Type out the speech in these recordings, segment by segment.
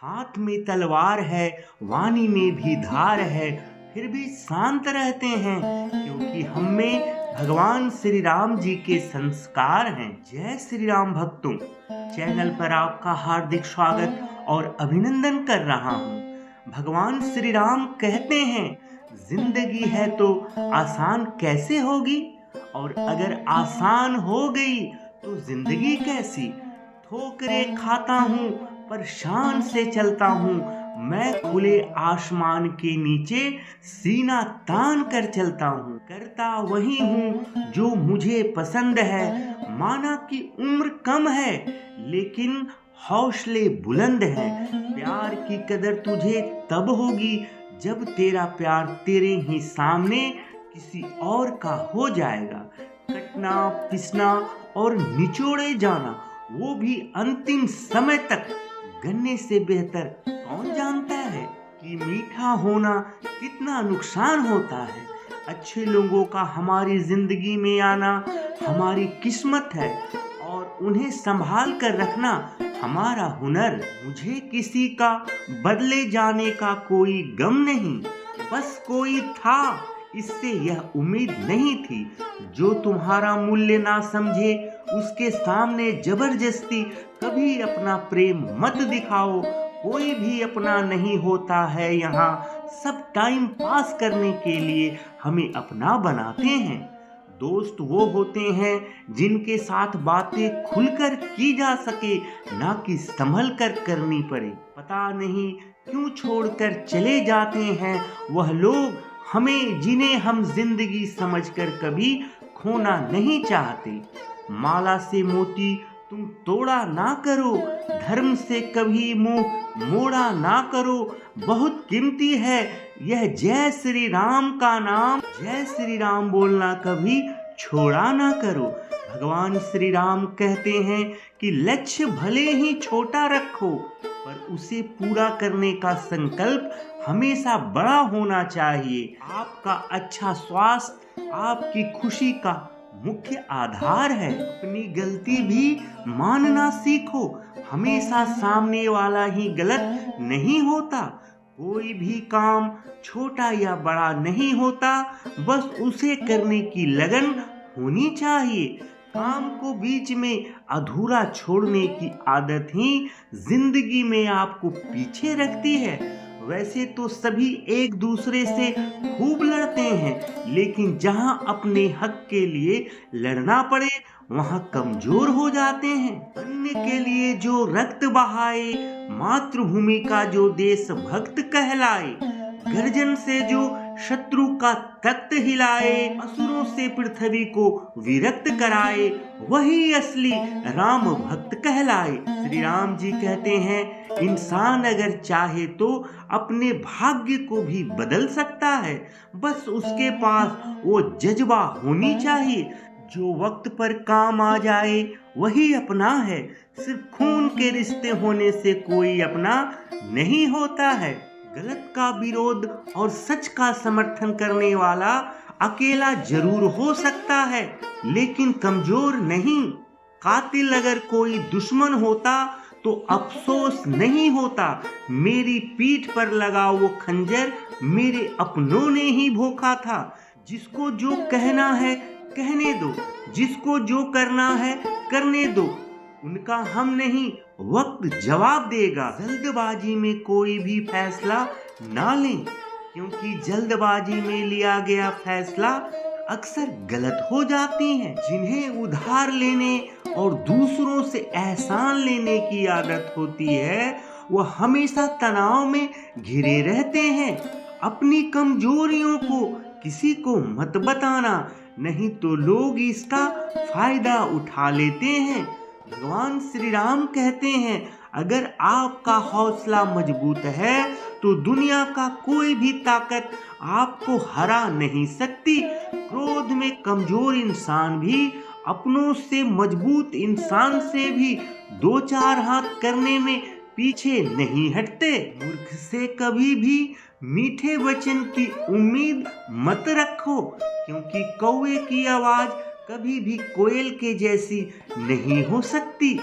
हाथ में तलवार है, वाणी में भी धार है, फिर भी शांत रहते हैं क्योंकि हम में भगवान श्री राम जी के संस्कार हैं। जय श्री राम भक्तों, चैनल पर आपका हार्दिक स्वागत और अभिनंदन कर रहा हूँ। भगवान श्री राम कहते हैं, जिंदगी है तो आसान कैसे होगी, और अगर आसान हो गई तो जिंदगी कैसी। ठोकरें खाता हूँ पर शान से चलता हूँ, मैं खुले आसमान के नीचे सीना तान कर चलता हूँ। करता वही हूँ जो मुझे पसंद है, माना कि उम्र कम है लेकिन हौसले बुलंद हैं। प्यार की कदर तुझे तब होगी जब तेरा प्यार तेरे ही सामने किसी और का हो जाएगा। कटना पिसना और निचोड़े जाना, वो भी अंतिम समय तक, गन्ने से बेहतर कौन जानता है कि मीठा होना कितना नुकसान होता है। अच्छे लोगों का हमारी जिंदगी में आना हमारी किस्मत है और उन्हें संभाल कर रखना हमारा हुनर। मुझे किसी का बदले जाने का कोई गम नहीं, बस कोई था इससे यह उम्मीद नहीं थी। जो तुम्हारा मूल्य ना समझे उसके सामने जबरदस्ती कभी अपना प्रेम मत दिखाओ। कोई भी अपना नहीं होता है यहाँ, सब टाइम पास करने के लिए हमें अपना बनाते हैं। दोस्त वो होते हैं जिनके साथ बातें खुलकर की जा सके, ना कि संभल कर करनी पड़े। पता नहीं क्यों छोड़कर चले जाते हैं वह लोग हमें, जिन्हें हम जिंदगी समझकर कभी खोना नहीं चाहते। माला से मोती तुम तोड़ा ना करो, धर्म से कभी मुंह मोड़ा ना करो। बहुत कीमती है यह जय श्री राम का नाम, जय श्री राम बोलना कभी छोड़ा ना करो। भगवान श्री राम कहते हैं कि लक्ष्य भले ही छोटा रखो, पर उसे पूरा करने का संकल्प हमेशा बड़ा होना चाहिए। आपका अच्छा स्वास्थ्य आपकी खुशी का मुख्य आधार है। अपनी गलती भी मानना सीखो, हमेशा सामने वाला ही गलत नहीं होता। कोई भी काम छोटा या बड़ा नहीं होता, बस उसे करने की लगन होनी चाहिए। काम को बीच में अधूरा छोड़ने की आदत ही जिंदगी में आपको पीछे रखती है। वैसे तो सभी एक दूसरे से खूब लड़ते हैं, लेकिन जहां अपने हक के लिए लड़ना पड़े वहां कमजोर हो जाते हैं। अन्य के लिए जो रक्त बहाए, मातृभूमि का जो देशभक्त कहलाए, गर्जन से जो शत्रु का तख्त हिलाए, असुरों से पृथ्वी को विरक्त कराए, वही असली राम भक्त कहलाए। श्री राम जी कहते हैं, इंसान अगर चाहे तो अपने भाग्य को भी बदल सकता है, बस उसके पास वो जज्बा होनी चाहिए। जो वक्त पर काम आ जाए वही अपना है, सिर्फ खून के रिश्ते होने से कोई अपना नहीं होता है। गलत का विरोध और सच का समर्थन करने वाला अकेला जरूर हो सकता है, लेकिन कमजोर नहीं। कातिल अगर कोई दुश्मन होता तो अफसोस नहीं होता, मेरी पीठ पर लगा वो खंजर मेरे अपनों ने ही भोंका था। जिसको जो कहना है कहने दो, जिसको जो करना है करने दो, उनका हम नहीं वक्त जवाब देगा। जल्दबाजी में कोई भी फैसला ना लें, क्योंकि जल्दबाजी में लिया गया फैसला अक्सर गलत हो जाती है। जिन्हें उधार लेने और दूसरों से एहसान लेने की आदत होती है, वह हमेशा तनाव में घिरे रहते हैं। अपनी कमजोरियों को किसी को मत बताना, नहीं तो लोग इसका फायदा उठा लेते हैं। भगवान श्री राम कहते हैं, अगर आपका हौसला मजबूत है तो दुनिया का कोई भी ताकत आपको हरा नहीं सकती। क्रोध में कमजोर इंसान भी अपनों से मजबूत इंसान से भी दो चार हाथ करने में पीछे नहीं हटते। मूर्ख से कभी भी मीठे वचन की उम्मीद मत रखो, क्योंकि कौवे की आवाज कभी भी कोयल के जैसी नहीं हो सकती।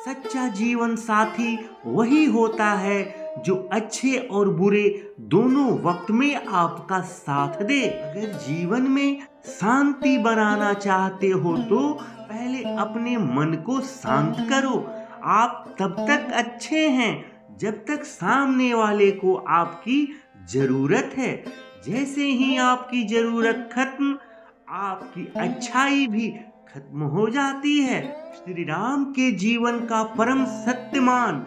सच्चा जीवन साथी वही होता है जो अच्छे और बुरे दोनों वक्त में आपका साथ दे। अगर जीवन में शांति बनाना चाहते हो तो पहले अपने मन को शांत करो। आप तब तक अच्छे हैं जब तक सामने वाले को आपकी जरूरत है। जैसे ही आपकी जरूरत खत्म, आपकी अच्छाई भी खत्म हो जाती है। श्री राम के जीवन का परम सत्यमान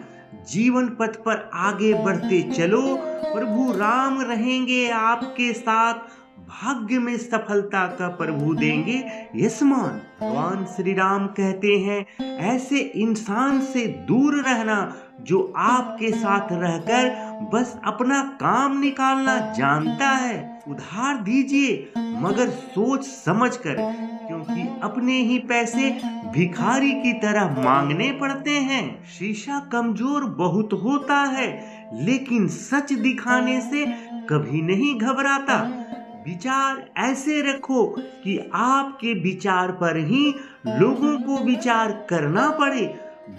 जीवन पथ पर आगे बढ़ते चलो। प्रभु राम रहेंगे आपके साथ, भाग्य में सफलता का प्रभु देंगे यशमान। भगवान श्री राम कहते हैं, ऐसे इंसान से दूर रहना जो आपके साथ रहकर बस अपना काम निकालना जानता है। उधार दीजिए मगर सोच समझकर, क्योंकि अपने ही पैसे भिखारी की तरह मांगने पड़ते हैं। शीशा कमजोर बहुत होता है लेकिन सच दिखाने से कभी नहीं घबराता। विचार ऐसे रखो कि आपके विचार पर ही लोगों को विचार करना पड़े।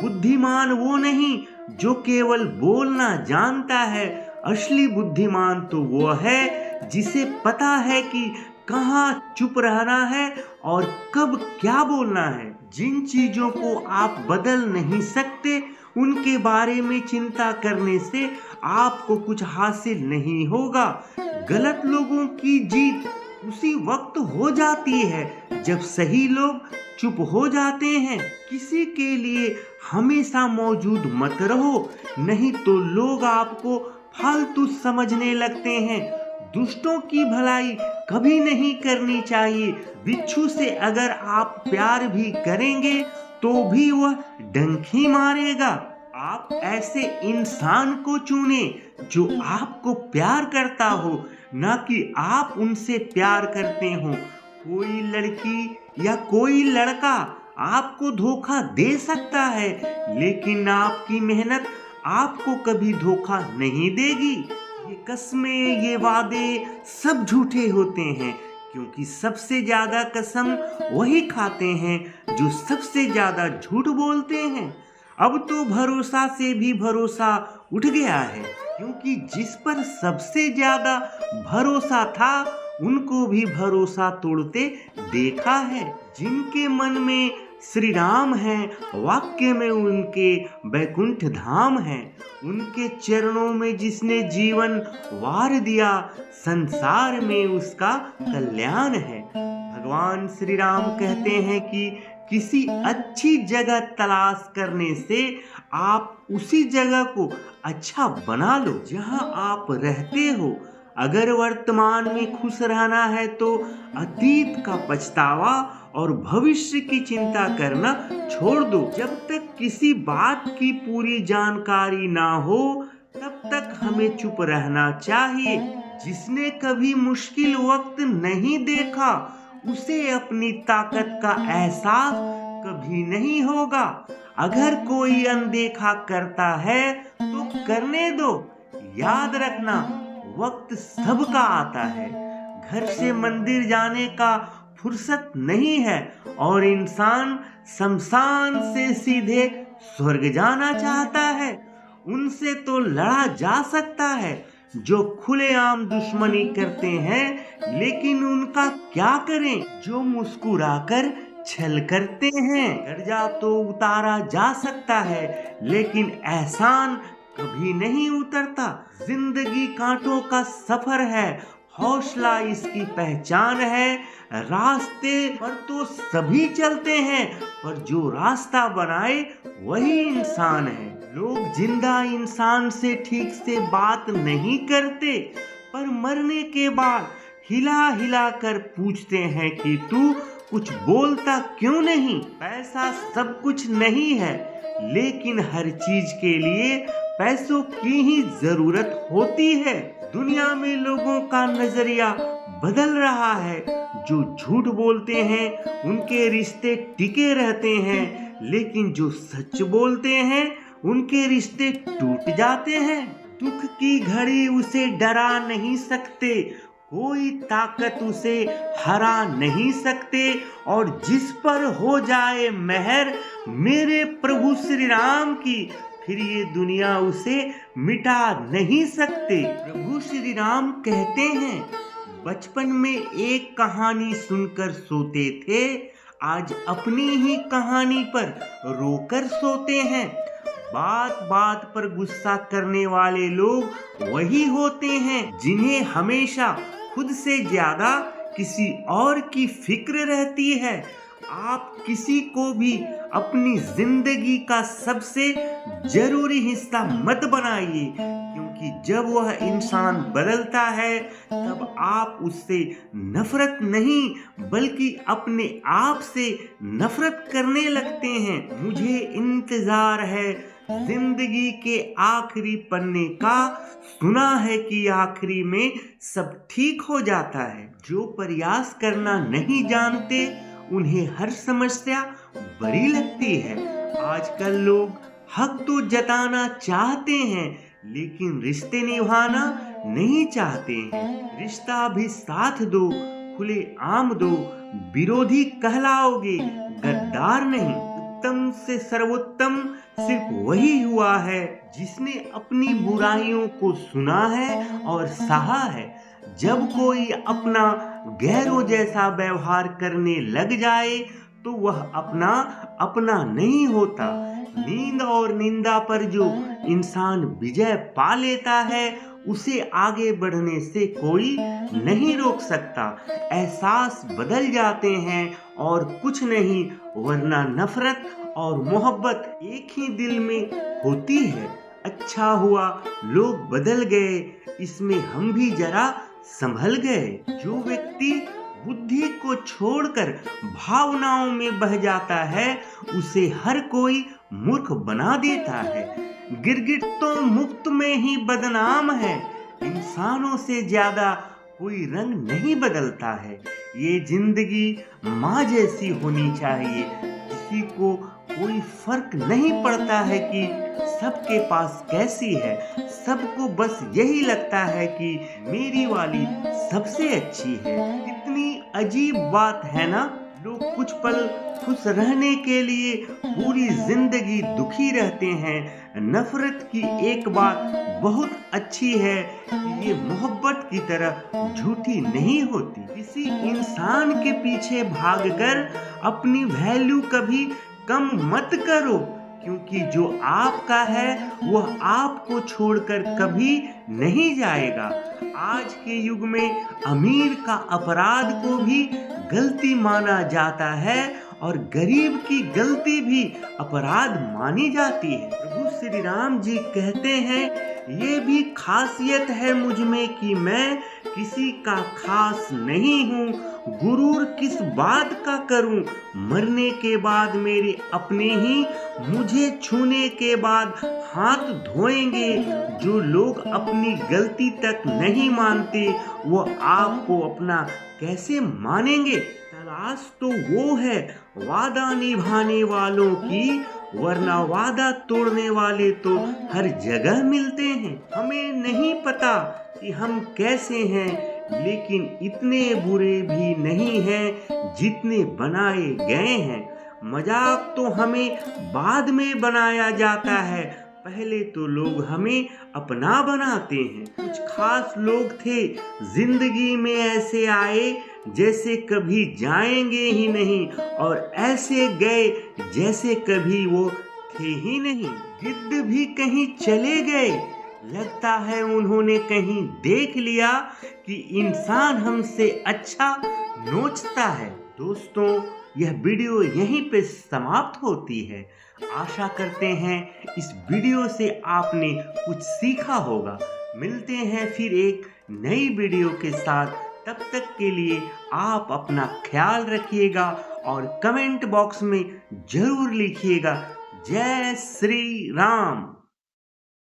बुद्धिमान वो नहीं जो केवल बोलना जानता है, असली बुद्धिमान तो वो है जिसे पता है कि कहाँ चुप रहना है और कब क्या बोलना है। जिन चीजों को आप बदल नहीं सकते उनके बारे में चिंता करने से आपको कुछ हासिल नहीं होगा। गलत लोगों की जीत उसी वक्त हो जाती है जब सही लोग चुप हो जाते हैं। किसी के लिए हमेशा मौजूद मत रहो, नहीं तो लोग आपको फालतू समझने लगते हैं। दुष्टों की भलाई कभी नहीं करनी चाहिए। बिच्छू से अगर आप प्यार भी करेंगे तो भी वह डंक ही मारेगा। आप ऐसे इंसान को चुने जो आपको प्यार करता हो, ना कि आप उनसे प्यार करते हो। कोई लड़की या कोई लड़का आपको धोखा दे सकता है लेकिन आपकी मेहनत आपको कभी धोखा नहीं देगी। ये कस्में, ये वादे सब झूठे होते हैं, क्योंकि सबसे ज्यादा कसम वही खाते हैं जो सबसे ज्यादा झूठ बोलते हैं। अब तो भरोसा से भी भरोसा उठ गया है, क्योंकि जिस पर सबसे ज्यादा भरोसा था उनको भी भरोसा तोड़ते देखा है। जिनके मन में श्री राम है, वाक्य में उनके बैकुंठ धाम है। उनके चरणों में जिसने जीवन वार दिया, संसार में उसका कल्याण है। भगवान श्री राम कहते हैं कि किसी अच्छी जगह तलाश करने से आप उसी जगह को अच्छा बना लो जहां आप रहते हो। अगर वर्तमान में खुश रहना है तो अतीत का पछतावा और भविष्य की चिंता करना छोड़ दो। जब तक किसी बात की पूरी जानकारी ना हो तब तक हमें चुप रहना चाहिए। जिसने कभी मुश्किल वक्त नहीं देखा उसे अपनी ताकत का एहसास कभी नहीं होगा। अगर कोई अनदेखा करता है तो करने दो। याद रखना, वक्त सबका आता है। घर से मंदिर जाने का फुर्सत नहीं है और इंसान शमशान से सीधे स्वर्ग जाना चाहता है। उनसे तो लड़ा जा सकता है जो खुलेआम दुश्मनी करते हैं, लेकिन उनका क्या करें जो मुस्कुराकर छल करते हैं। कर्जा तो उतारा जा सकता है लेकिन एहसान कभी नहीं उतरता। जिंदगी कांटों का सफर है, हौसला इसकी पहचान है। रास्ते पर तो सभी चलते हैं पर जो रास्ता बनाए वही इंसान है। लोग जिंदा इंसान से ठीक से बात नहीं करते, पर मरने के बाद हिला हिला कर पूछते हैं कि तू कुछ बोलता क्यों नहीं। पैसा सब कुछ नहीं है, लेकिन हर चीज के लिए पैसों की ही जरूरत होती है। दुनिया में लोगों का नजरिया बदल रहा है। जो झूठ बोलते हैं उनके रिश्ते टिके रहते हैं, लेकिन जो सच बोलते हैं उनके रिश्ते टूट जाते हैं। दुख की घड़ी उसे डरा नहीं सकते, कोई ताकत उसे हरा नहीं सकते। और जिस पर हो जाए मेहर मेरे प्रभु श्री राम की, फिर ये दुनिया उसे मिटा नहीं सकते। प्रभु श्री राम कहते हैं, बचपन में एक कहानी सुनकर सोते थे, आज अपनी ही कहानी पर रोकर सोते हैं। बात बात पर गुस्सा करने वाले लोग वही होते हैं जिन्हें हमेशा खुद से ज्यादा किसी और की फिक्र रहती है। आप किसी को भी अपनी जिंदगी का सबसे जरूरी हिस्सा मत बनाइए, क्योंकि जब वह इंसान बदलता है तब आप उससे नफरत नहीं बल्कि अपने आप से नफरत करने लगते हैं। मुझे इंतजार है जिंदगी के आखिरी पन्ने का, सुना है कि आखिरी में सब ठीक हो जाता है। जो प्रयास करना नहीं जानते उन्हें हर समस्या बड़ी लगती है। आजकल लोग हक तो जताना चाहते हैं लेकिन रिश्ते निभाना नहीं चाहते हैं। रिश्ता भी साथ दो, खुले आम दो, विरोधी कहलाओगे, गद्दार नहीं। उत्तम से सर्वोत्तम सिर्फ वही हुआ है जिसने अपनी बुराइयों को सुना है और सहा है। जब कोई अपना गैरों जैसा व्यवहार करने लग जाए तो वह अपना नहीं होता। नींद और निंदा पर जो इंसान विजय पा लेता है उसे आगे बढ़ने से कोई नहीं रोक सकता। एहसास बदल जाते हैं और कुछ नहीं, वरना नफरत और मोहब्बत एक ही दिल में होती है। अच्छा हुआ लोग बदल गए, इसमें हम भी जरा संभल गए। जो व्यक्ति बुद्धि को छोड़कर भावनाओं में बह जाता है उसे हर कोई मूर्ख बना देता है। गिरगिट तो मुफ्त में ही बदनाम है, इंसानों से ज्यादा कोई रंग नहीं बदलता है। ये जिंदगी माँ जैसी होनी चाहिए, किसी को कोई फर्क नहीं पड़ता है कि सबके पास कैसी है। सबको बस यही लगता है कि मेरी वाली सबसे अच्छी है। कितनी अजीब बात है ना। लोग कुछ पल खुश रहने के लिए पूरी जिंदगी दुखी रहते हैं। नफरत की एक बात बहुत अच्छी है कि ये मोहब्बत की तरह झूठी नहीं होती। किसी इंसान के पीछे भागकर अपनी वैल्यू कभी कम मत करो, क्योंकि जो आपका है वह आपको छोड़कर कभी नहीं जाएगा। आज के युग में अमीर का अपराध को भी गलती माना जाता है और गरीब की गलती भी अपराध मानी जाती है। प्रभु श्री राम जी कहते हैं, ये भी खासियत है मुझ में कि मैं किसी का खास नहीं हूँ। गुरूर किस बात का करूं, मरने के बाद मेरे अपने ही मुझे छूने के बाद हाथ धोएंगे। जो लोग अपनी गलती तक नहीं मानते वो आपको अपना कैसे मानेंगे। तलाश तो वो है वादा निभाने वालों की, वरना वादा तोड़ने वाले तो हर जगह मिलते हैं। हमें नहीं पता कि हम कैसे हैं, लेकिन इतने बुरे भी नहीं हैं जितने बनाए गए हैं। मजाक तो हमें बाद में बनाया जाता है, पहले तो लोग हमें अपना बनाते हैं। कुछ खास लोग थे जिंदगी में ऐसे आए जैसे कभी जाएंगे ही नहीं, और ऐसे गए जैसे कभी वो थे ही नहीं। गिद्ध भी कहीं चले गए, लगता है उन्होंने कहीं देख लिया कि इंसान हमसे अच्छा नोचता है। दोस्तों, यह वीडियो यहीं पे समाप्त होती है। आशा करते हैं इस वीडियो से आपने कुछ सीखा होगा। मिलते हैं फिर एक नई वीडियो के साथ। तब तक के लिए आप अपना ख्याल रखिएगा और कमेंट बॉक्स में जरूर लिखिएगा, जय श्री राम।